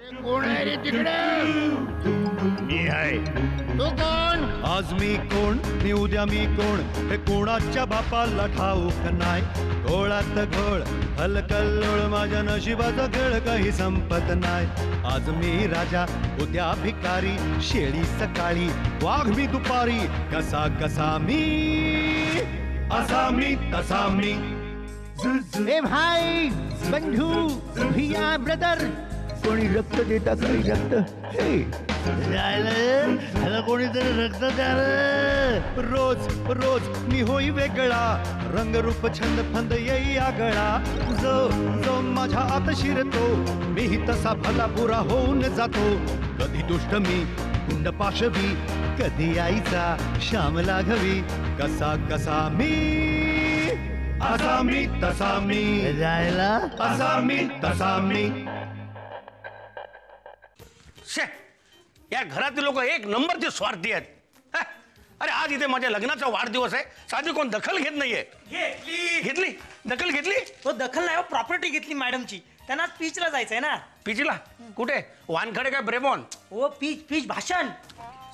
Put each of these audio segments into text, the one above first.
कोण आहे रे तिकडे? मी आहे. तू कोण? आज मी कोण नि उद्या मी कोण हे कोणाच्या बापाला ठाऊक नाही. घोळात घोळ हलकल्लोळ माझ्या नशिबाचा खेळ काही संपत नाही. आज मी राजा उद्या भिकारी, शेळी सकाळी वाघ मी दुपारी. कसा कसा मी असा मी तसा मी. ए भाई बंधू भैया ब्रदर, कोणी रक्त देता काही रक्त? ह्याला कोणीतरी रक्त द्या रे. रोज रोज मी होई वेगळा, रंगरूप छंद फंद येई आगळा. जो जो माझ्या आत शिरतो मीही तसा भला बुरा होऊन जातो. कधी दुष्ट मी गुंड पाशवी, कधी आईचा श्याम लाघवी. कसा कसा मी असा मी तसा मी. जायला असा मी तसा मी. या घरातील लोक एक नंबरचे स्वार्थी आहेत. अरे आज इथे माझ्या लग्नाचा वाढदिवस आहे, साधी कोण दखल घेत नाहीये. घेतली दखल घेतली. तो दखल नाही, प्रॉपर्टी घेतली मॅडमची. त्यांना स्पीचला जायचंय ना. पिचला कुठे? वानखडे काय ब्रेबॉन? ओ पीच भाषण.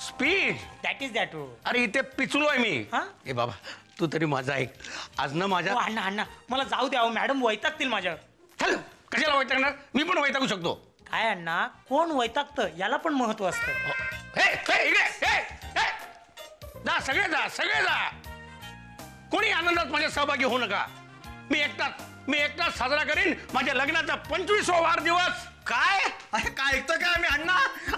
Speech that is that. अरे इथे पिचलोय मी. हा? ए बाबा तू तरी माझा ऐक. आज ना माझ्या अण्णा अण्णा मला जाऊ द्या, मॅडम वैतागतील माझ्यावर. चल कशाला वैतागणार? मी पण वैतागू शकतो. काय अण्णा, कोण वैतागतं याला पण महत्व असतं. जा सगळे जा. कोणी आनंदात माझ्या सहभागी होऊ नका. मी एकटाच साजरा करीन माझ्या लग्नाचा 25वा वाढदिवस. काय काय ऐकतं काय आम्ही अण्णा?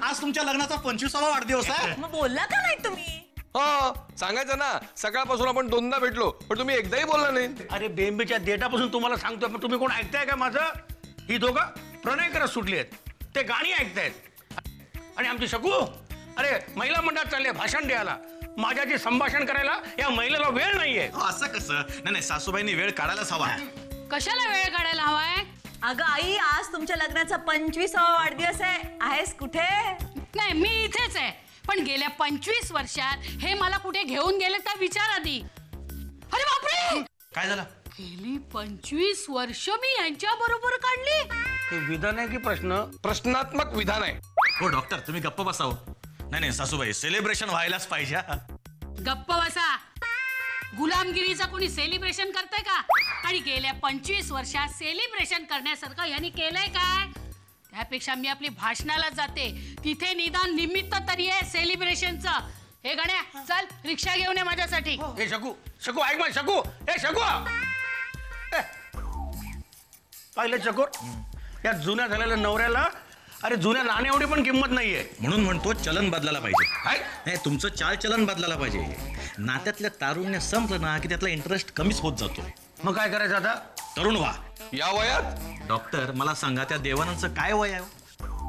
आज तुमच्या लग्नाचा 25वा वाढदिवस आहे. मग बोलला का नाही तुम्ही? हो सांगायचं ना, सकाळपासून आपण दोनदा भेटलो पण तुम्ही एकदाही बोलला नाही. अरे बेंबीच्या डेटापासून तुम्हाला सांगतोय, पण तुम्ही कोण ऐकताय का माझं? ही दोघं प्रणय करत सुटली आहेत, ते गाणी ऐकतायत. आणि आमची शकू अरे महिला मंडळात चालले भाषण द्यायला. माझ्याशी संभाषण करायला या महिलेला वेळ नाहीये. असं कसं? नाही सासूबाईंनी वेळ काढायलाच हवा. कशाला वेळ काढायला हवाय? अगं आई, आज तुमच्या लग्नाचा 25वा वाढदिवस आहे. आहेस कुठे? नाही मी इथेच आहे, पण गेल्या 25 वर्षात हे मला कुठे घेऊन गेले तर विचार आधी. अरे बापरे, काय झालं? गेली 25 वर्ष मी यांच्या बरोबर काढली. हे विधान आहे की प्रश्न? प्रश्नात्मक विधान आहे. हो डॉक्टर तुम्ही गप्प बसाव. नाही सासूबाई, सेलिब्रेशन व्हायलाच पाहिजे. गप्प बसा. गुलामगिरीचा कोणी सेलिब्रेशन करतंय का? आणि गेल्या 25 वर्षात सेलिब्रेशन करण्यासारखं यांनी केलंय काय? त्यापेक्षा मी आपली भाषणाला जाते, तिथे निदान निमित्त तरी आहे सेलिब्रेशनचं. हे गण्या चल रिक्षा घेऊन ये माझ्यासाठी. हे शकू ऐक मग शकू. हे शकू पाहिलं चकोर, या जुन्या झालेल्या नवऱ्याला अरे जुन्या नाण्या एवढी पण किंमत नाहीये. म्हणून म्हणतो चलन बदलायला पाहिजे. काय? नाही तुमचं चालचलन बदलायला पाहिजे. नात्यातल्या तारुण्य संपलं ना की त्यातला इंटरेस्ट कमीच होत जातो. मग काय करायचं आता? तरुण व्हा. या वयात डॉक्टर मला सांगा, त्या देवानंदचं काय वय आहे?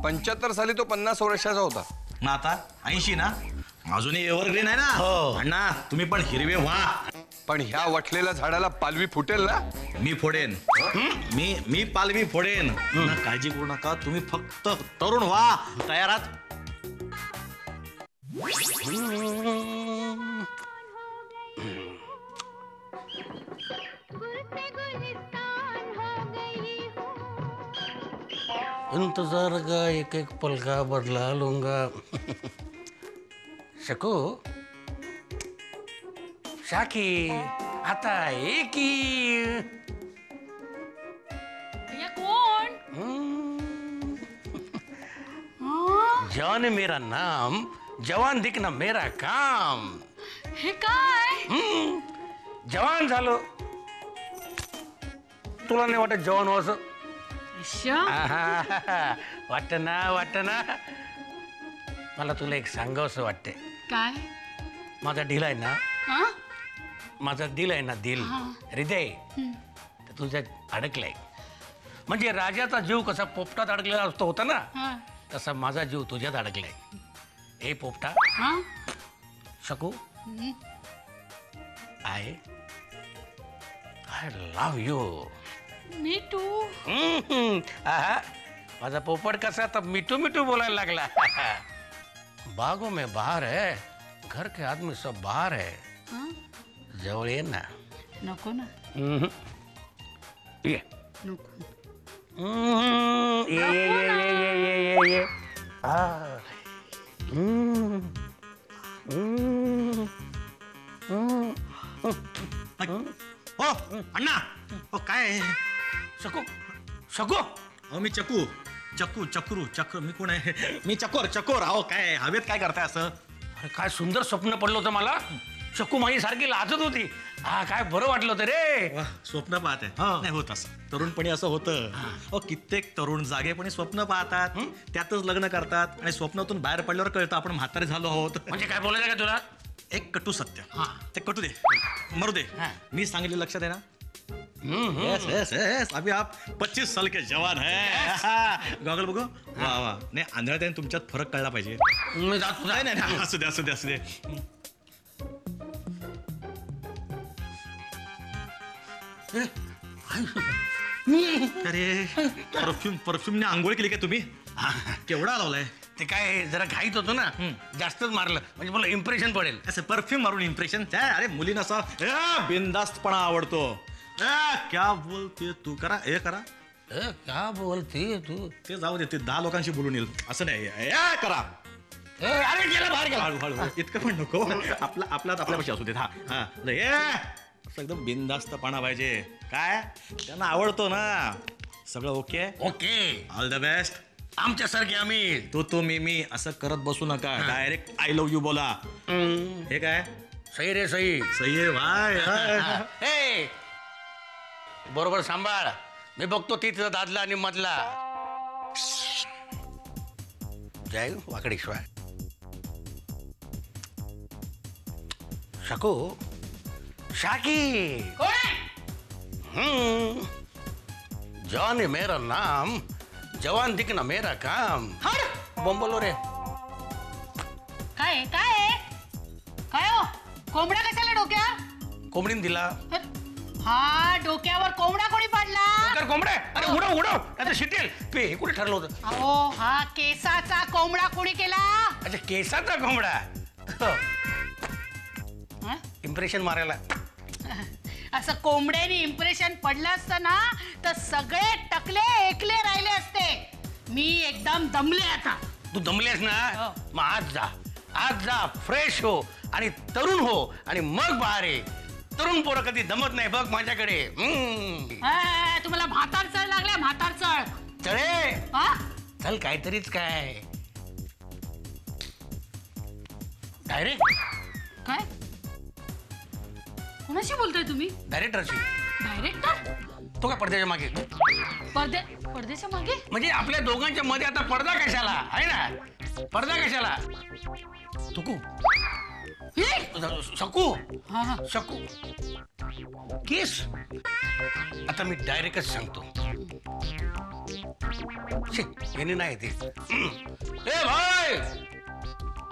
75 साली तो 50 वर्षाचा होता. ना आता 80 ना? अजूनही एव्हरग्रीन आहे ना. हो. अण्णा तुम्ही पण हिरवे व्हा. पण ह्या वठलेल्या झाडाला पालवी फुटेल ना? मी फोडेन. मी पालवी फोडेन. ना काळजी करू नका, तुम्ही फक्त तरुण व्हा. तयारात? इंतजार का एक एक पल का बदला लूंगा. शकू शाकी आता एक ही. हे कोण? जान मेरा नाम, जवान दिखना मेरा काम. हे काय? जवान झालो. तुला नाही वाटत जवान व्हायचं? वाटत ना. मला तुला एक सांगावंसं वाटते. काय? माझा दिल आहे ना, हा? माझा दिल आहे ना, दिल हृदय तर तुझ्यात अडकलंय. म्हणजे राजाचा जीव कसा पोपटात अडकलेला असतो होता ना, हा. तसा माझा जीव तुझ्यात अडकलाय. ए पोपटा हा? Shaku, I love you. Me too. माझा पोपट कसा तर मिठू मिठू बोलायला लागला. बागों में बाहर है, घर के आदमी सब बाहर है. जवळ ये ना. नको ना. ये नको. ये ये हो अण्णा हो काय शकू शकू अहो मी चक्रू मी कोण आहे मी चकोर अहो काय हवेत काय करताय असं अरे काय सुंदर स्वप्न पडलं होतं मला. शकू माझी सारखी लाजत होती. हा काय बरं वाटलं होतं रे. वा, स्वप्न पाहत आहे नाही होत असं तरुणपणी असं होतं. अहो कित्येक तरुण जागेपणी स्वप्न पाहतात त्यातच लग्न करतात आणि स्वप्नातून बाहेर पडल्यावर कळतं आपण म्हातारे झालो आहोत. म्हणजे काय बोलायचं का तुला? एक कटू सत्य ते कटू दे मरू दे मी सांगितले लक्षात आहे ना. यस यस यस अभी आप 25 साल के जवान है. गॉगल बघू वा वा नाही आंधळ्या तुमच्यात फरक कळला पाहिजे. मी जातो. नाही नाही नाही, असू दे अरे परफ्यूमने आंघोळ केली का तुम्ही? केवढा लावलाय? ते काय जरा घाईत होतो ना जास्तच मारलं म्हणजे मला इम्प्रेशन पडेल. असं परफ्यूम मारून इम्प्रेशन अरे मुलींना असं बिनधास्तपणा आवडतो. क्या बोलते तू करा हे करा क्या बोलते तू? ते जाऊ दे ते 10 लोकांशी बोलून येईल असं नाही करा. अरे गेला बाहेर गेला. हळू इतकं पण नको आपल्यापाशी असू देत. हा असं एकदम बिनधास्तपणा पाहिजे. काय त्यांना आवडतो ना सगळं. Okay okay all the best. आमच्यासारखे आम्ही तू मी असं करत बसू नका. डायरेक्ट आय लव्ह यू बोला. हे काय सही रे सही. सही आहे भाई. हे बरोबर सांभाळ. मी बघतो तिथं दादला आणि मधला. जय वाकडेश्वर. शकू शाकी. जॉन है मेरा नाम, जवान दिखना मेरा काम. बोंबलो रे. काय काय काय हो कोंबडा कशाला डोक्या? कोंबडीन दिला. हा डोक्यावर कोंबडा कोणी पाडला? डोक्यावर कोंबडा? अरे उडव आता शिटेल. पे हे कुठे ठरलं होतं? अहो हा केसाचा कोंबडा कोणी केला? अच्छा केसाचा कोंबडा. हा? इम्प्रेशन मारायला. असं कोंबड्याने इम्प्रेशन पडलं असतं ना तर सगळे टकले एकले राहिले असते. मी एकदम दमले आता. तू दमलेस ना हो. मग आज जा फ्रेश हो आणि तरुण हो आणि मग बाहेर ये. तरुण पोरं कधी दमत नाही बघ माझ्याकडे. तुम्हाला म्हातार चढ लागल्या म्हातार चढ. चळे हा? चल काहीतरीच काय डायरेक्ट. काय कुणाशी बोलताय तुम्ही? डायरेक्टरशी. डायरेक्टर? तो काय पडद्याच्या मागे? परदेशा मागे म्हणजे आपल्या दोघांच्या मध्ये आता पडदा कशाला आहे ना? पडदा कशाला? तुकू शकू हा शकू केस. आता मी डायरेक्टच सांगतो. याने नाही ते. ए भाई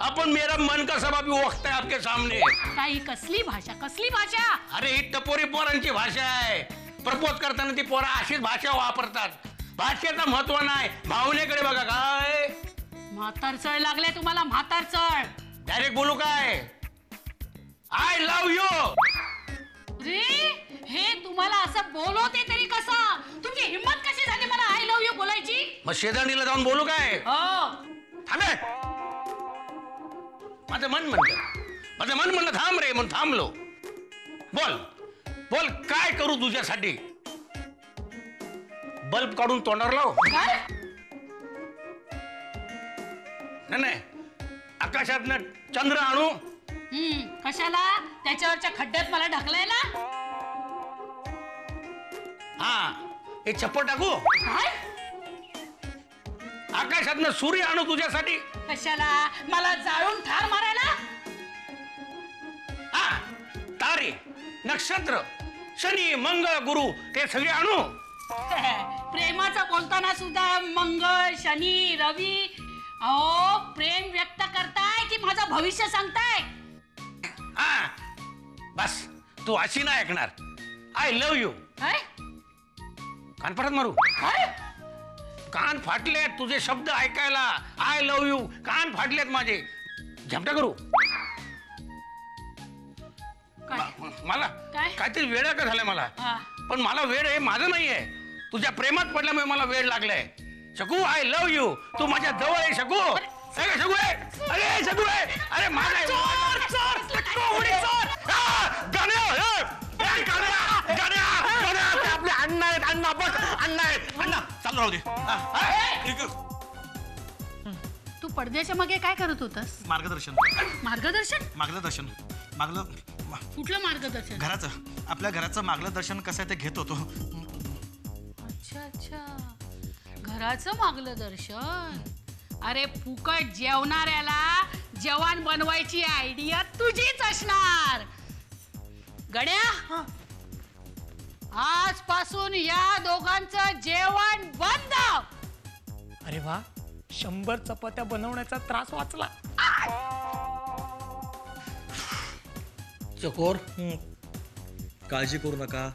अपन मेरा मन का सब अभी वक्त है आपके सामने. काही कसली भाषा? अरे ही टपोरी पोरांची भाषा आहे. प्रपोज करताना ती पोरा अशीच भाषा वापरतात. भाषेचं महत्व नाही भावनेकडे बघा. काय म्हातार चढ लागले तुम्हाला? म्हातार चढ. डायरेक्ट बोलू काय? I love you. रे हे तुम्हाला असं बोलवते तरी कसं? तुमची हिंमत कशी झाली मला आय लव्ह यू बोलायची? मग शेजारणीला जाऊन बोलू काय? हो थांबे. माझं मन म्हणलं थांब रे म्हणून थांबलो. बोल काय करू तुझ्यासाठी? बल्ब काढून तोंडावर लाव. काय? नाही आकाशातनं चंद्र आणू. कशाला? त्याच्यावरच्या खड्ड्यात मला ढकलाय ना? हा हे चप्पल टाकू. काय? आकाशातनं सूर्य आणू तुझ्यासाठी. कशाला? मला जाळून ठार मारायला? हा तारे नक्षत्र शनी मंगळ गुरु ते सगळे आणू. प्रेमाचं बोलताना सुद्धा मंगळ शनी रवी. अहो प्रेम व्यक्त करताय की माझं भविष्य सांगताय? हा बस तू अशी नाही ऐकणार. I love you. काय? कान परत मारू. काय? कान फाटलेत तुझे शब्द ऐकायला. आय लव्ह यू कान फाटलेत माझे. झमटा करू. काय? मला काय? काहीतरी वेळ का झालाय मला. हा. पण मला वेळ हे माझं नाहीये. तुझ्या प्रेमात पडल्यामुळे मला वेळ लागलाय. शकू आय लव्ह यू. तू माझ्या जवळ आहे शकू. अरे शकू आहे. अरे शकू आहे. अरे माझा आपले अण्णा आहेत. अण्णा बघ अण्णा आहेत. अण्णा चालू राहू दे. तू पडद्याच्या मागे काय करत होतास? मार्गदर्शन मार्गदर्शन? मार्गदर्शन मागलं कुठलं मार्गदर्शन? घराचं. आपल्या घराचं मार्गदर्शन कसं आहे ते घेत होतो. अच्छा अच्छा, घराचं मार्गदर्शन. अरे फुकट जेवणाऱ्याला जेवण बनवायची आयडिया तुझीच असणार. गड्या, आजपासून या दोघांचं जेवण बंद. अरे वा, 100 चपात्या बनवण्याचा त्रास वाचला. चकोर काळजी करू नका,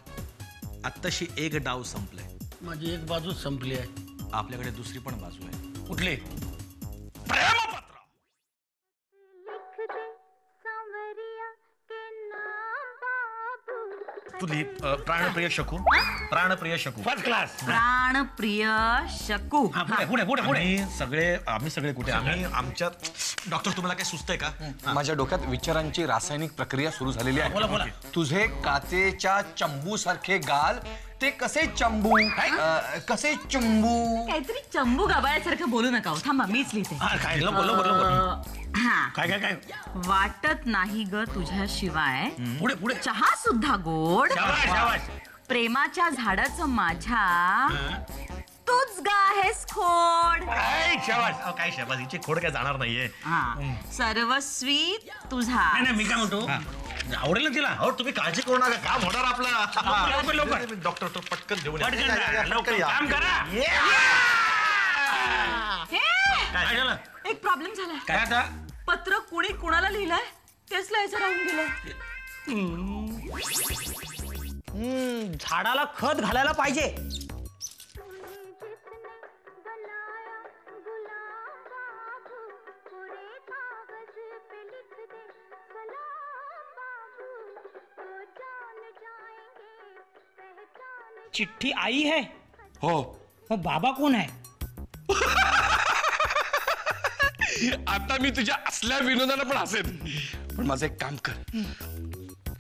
आत्ताशी एक डाव संपलाय. माझी एक बाजू संपली आहे. आपल्याकडे दुसरी पण बाजू आहे. कुठली? प्रेमपत्र. तुली प्राणप्रिय शकू. प्राणप्रिय शकू. First class. प्राणप्रिय शकू. पुढे पुढे पुढे. आम्ही सगळे कुठे? आम्ही आमच्या. डॉक्टर तुम्हाला काय सुचतंय का? माझ्या डोक्यात विचारांची रासायनिक प्रक्रिया सुरू झालेली आहे. बोला. तुझे काचेच्या चंबू सारखे गाल ते कसे चंबू कसे चंबू. काहीतरी चंबू गाबाळ्यासारखं बोलू नका हो. थांबा, मीच लिहिते. काय बोल. हा, काय वाटत नाही ग तुझ्याशिवाय पुढे पुढे. चहा सुद्धा गोड. शाबास शाबास. प्रेमाच्या झाडाचं माझ्या तूच ग आहेस खोड. शाबास. काय शहबाजीची खोड काय जाणार नाहीये. सर्वस्वी तुझा. नाही मी काय म्हणतो, आवडेल ना तिला? हो, तुम्ही काळजी करू नका. काम होणार आपलं. लवकर. डॉक्टर तो पटकन घेऊन या. पटकन जा, लवकर काम करा. हे, काय झालं? एक प्रॉब्लेम झालाय. काय आता? पत्र कुणी कुणाला लिहिलंय तेच लिहायचं राहून गेलं. झाडाला खत घालायला पाहिजे. चिट्ठी आई है. हो. मग बाबा कोण आहे? आता मी तुझ्या असल्या विनोदाला पण हसेन, पण माझं एक काम कर.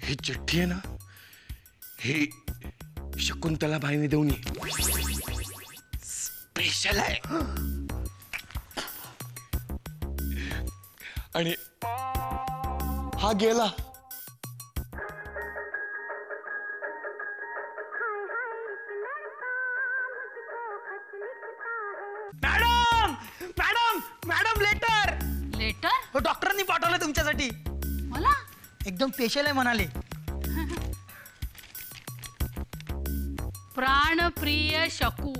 ही चिठ्ठी आहे ना, ही शकुंतला बाईने देऊन ये. स्पेशल आहे. आणि हा गेला. Madam madam madam, letter. Letter? हो, डॉक्टरांनी पाठवलं तुमच्यासाठी. मला? एकदम स्पेशल आहे म्हणाले. प्राणप्रिय शकू.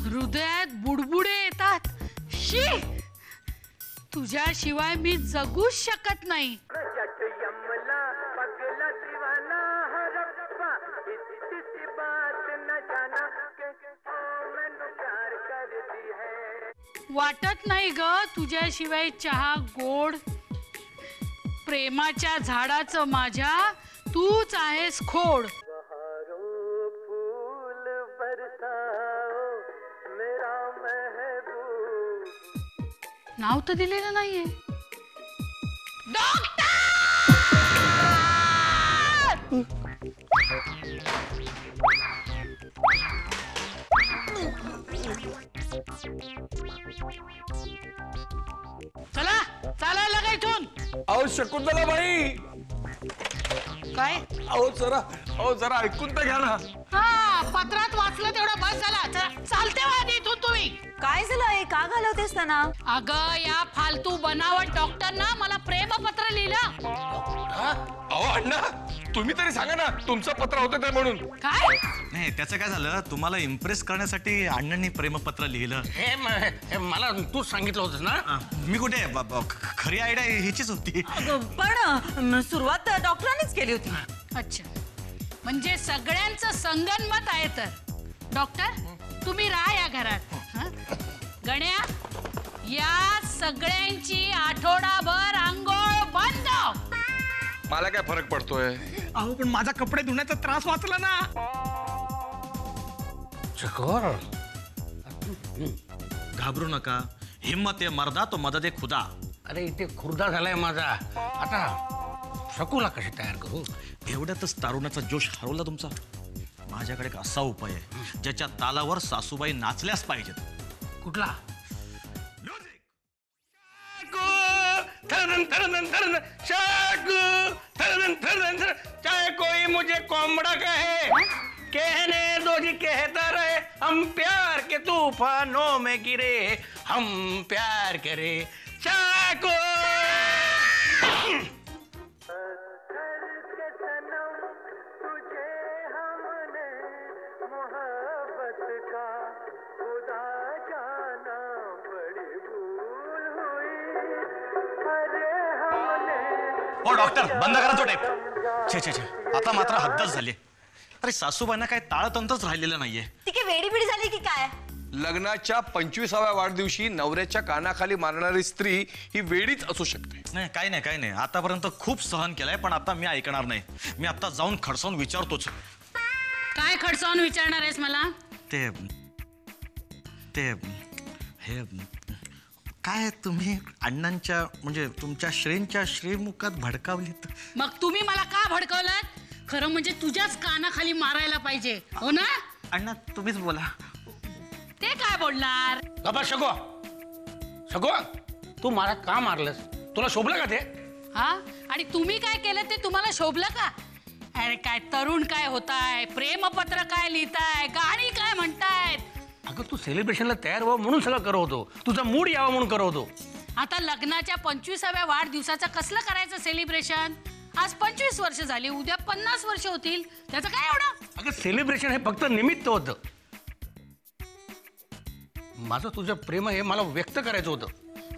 हृदयात बुडबुडे येतात. शी, तुझ्याशिवाय मी जगूच शकत नाही. वाटत नाही ग तुझ्याशिवाय चहा गोड. प्रेमाच्या झाडाचं माझ्या तूच आहेस खोड. नाव तर दिलेलं नाहीये. डॉक्टर! चला चालायला का इथून? अहो शकुंतला बाई. काय? अहो जरा ऐकून तर घ्या ना. हा, पत्रात वाचलं तेवढं बस झाला. चला, चालते वाद इथून तुम्ही. काय झालं? का घालवतेस त्यांना? अगं, या फालतू बनावट डॉक्टरना मला प्रेमपत्र लिहिलं. अहो अण्णा, तुम्ही तरी सांगा ना, तुमचं पत्र होतं ते म्हणून. काय? नाही, त्याचं काय झालं, तुम्हाला इम्प्रेस करण्यासाठी अण्णांनी प्रेमपत्र लिहिलं. हे मला तूच सांगितलं होतंस ना. मी कुठे? खरी आयडिया हीचीच होती. पण सुरुवात डॉक्टरांनीच केली होती. अच्छा, म्हणजे सगळ्यांचं संगनमत आहे. तर डॉक्टर, तुम्ही राहा या घरात. हं? गण्या, या सगळ्यांची आठवडाभर आंघोळ बंद. मला काय फरक पडतोय? अहो पण माझा कपडे धुण्याचा त्रास वाचला ना. चकोर घाबरू नका, हिम्मत आहे मर्दा तो मदद आहे खुदा. अरे इथे खुर्दा झालाय माझा. आता शकूला कशी तयार करू? एवढ्यातच तारुणाचा जोश हरवला तुमचा. माझ्याकडे एक असा उपाय आहे ज्याच्या तालावर सासूबाई नाचल्याच पाहिजेत. कुठला? थरन थरन थरन शाकू थरन थरन थरन चाहे कोई मुझे कोमड़ा कहे कहने दो जी कहता रहे हम प्यार के तूफानों में गिरे हम प्यार करे शाकू. ओ डॉक्टर, बंद करा तो टेप. छे छे छे, आता मात्र हद्दच झाली. अरे सासूबाईंना काय ताळतंत्रच राहिलेलं नाहीये. ती काय वेडी बिडी झाली की काय? लग्नाच्या 25व्या वाढदिवशी नवऱ्याच्या कानाखाली मारणारी स्त्री ही वेडीच असू शकते. नाही काही नाही काही नाही, आतापर्यंत खूप सहन केलंय पण आता मी ऐकणार नाही. मी आता जाऊन खडसावून विचारतोच. काय खडसावून विचारणार आहेस मला? ते ते हे काय तुम्ही अण्णांच्या म्हणजे तुमच्या श्रींच्या श्रीमुखात भडकावलीत. मग तुम्ही मला का भडकवलात? खरं म्हणजे तुझ्याच कानाखाली मारायला पाहिजे, हो ना? अण्णा तुम्हीच बोला. ते काय बोलणार? बाबा शकू शकू तू मला का मारलंस? तुला शोभलं का ते? हा, आणि तुम्ही काय केलं ते तुम्हाला शोभलं का? अरे काय तरुण काय होताय, प्रेमपत्र काय लिहिताय, गाणी काय म्हणतायत. अगं तू सेलिब्रेशनला तयार व्हावं म्हणून सगळं करवतो, तुझा मूड यावा म्हणून करवतो. आता लग्नाच्या 25व्या वाढदिवसाचं कसलं करायचं सेलिब्रेशन? आज 25 वर्ष झाली, उद्या 50 वर्ष होतील, त्याचं काय एवढं? अगं सेलिब्रेशन हे फक्त निमित्त होतं. माझं तुझं प्रेम हे मला व्यक्त करायचं होतं.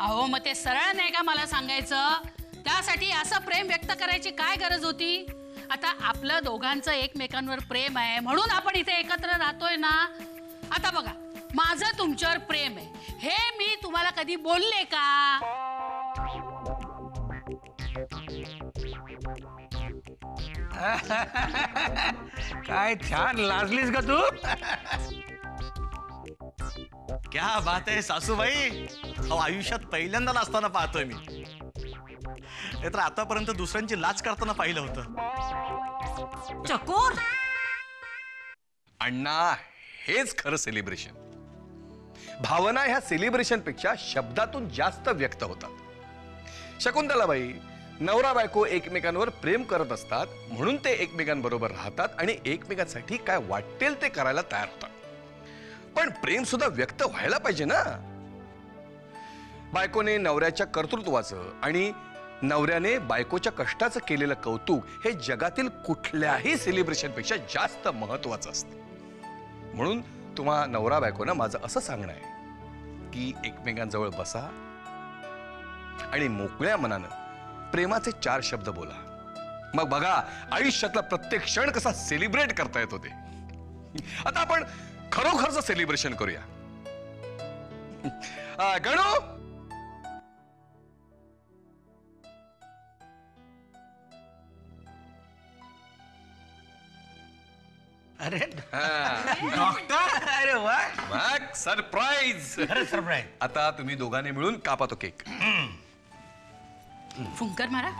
अहो मग ते सरळ नाही का मला सांगायचं? त्यासाठी असं प्रेम व्यक्त करायची काय गरज होती? आता आपलं दोघांचं एकमेकांवर प्रेम आहे म्हणून आपण इथे एकत्र राहतोय ना. आता बघा, माझं तुमच्यावर प्रेम आहे हे मी तुम्हाला कधी बोलले का? काय छान लाजलीस का तू? क्या बात आहे सासूबाई. अहो आयुष्यात पहिल्यांदा नाचताना पाहतोय मी. हे तर आतापर्यंत दुसऱ्यांची लाच करताना पाहिलं होतं. चकोर, अण्णा हेच खरं सेलिब्रेशन. भावना ह्या सेलिब्रेशन पेक्षा शब्दातून जास्त व्यक्त होतात. शकुंतलाबाई, नवरा बायको एकमेकांवर प्रेम करत असतात म्हणून ते एकमेकांबरोबर राहतात आणि एकमेकांसाठी काय वाटेल ते करायला तयार होतात. पण प्रेम सुद्धा व्यक्त व्हायला पाहिजे ना. बायकोने नवऱ्याच्या कर्तृत्वाचं आणि नवऱ्याने बायकोच्या कष्टाचं केलेलं कौतुक हे जगातील कुठल्याही सेलिब्रेशन पेक्षा जास्त महत्वाचं असतं. म्हणून तुम्हा नवरा बायकोना माझं असं सांगणं आहे की एकमेकांजवळ बसा आणि मोकळ्या मनानं प्रेमाचे 4 शब्द बोला. मग बघा आयुष्यातला प्रत्येक क्षण कसा सेलिब्रेट करता येतो ते. आता आपण खरोखरचं सेलिब्रेशन करूया. गणू, अरे डॉक्टर, अरे वा, मग सरप्राईज. अरे सरप्राईज. आता तुम्ही दोघांनी मिळून कापा तो केक. फुंकर मारा.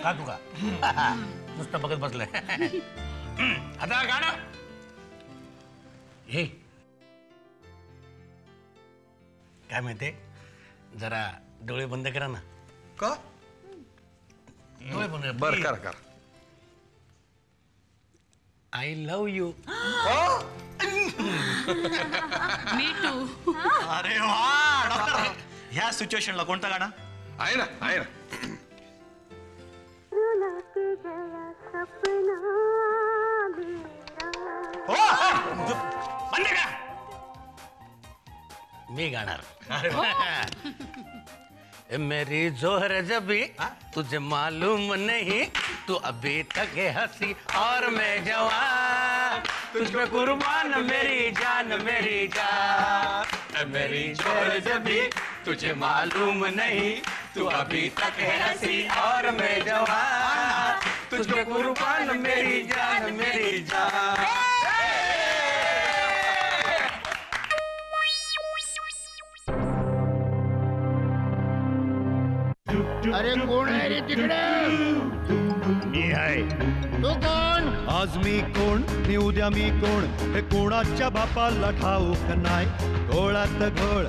का तू का नुसतं बघत बसलाय. आता गाणं हे काय माहितीये, जरा डोळे बंद करा ना. का? डोळे बंद बर करा करा. I love you. Me too. अरे वा डॉक्टर, ह्या सिच्युएशनला कोणतं गाणं? आहे ना आहे ना. बंद का? मी गाणार. मेरी जोहर जबी तुझे मालूम नहीं, तू अभी तक है हंसी और मैं जवान, तुझ पे कुर्बान मेरी जान मेरी जान। मेरी जोहर जबी तुझे मालूम नहीं, तू अभी तक है हंसी और मैं जवान, तुझ पे कुर्बान मेरी जान मेरी जान। अरे कोण आहे रे तिकडे? मी आहे. तू कोण? आज मी कोण नि उद्या मी कोण हे कोणाच्या बापाला ठाऊक नाही. घोळात घोळ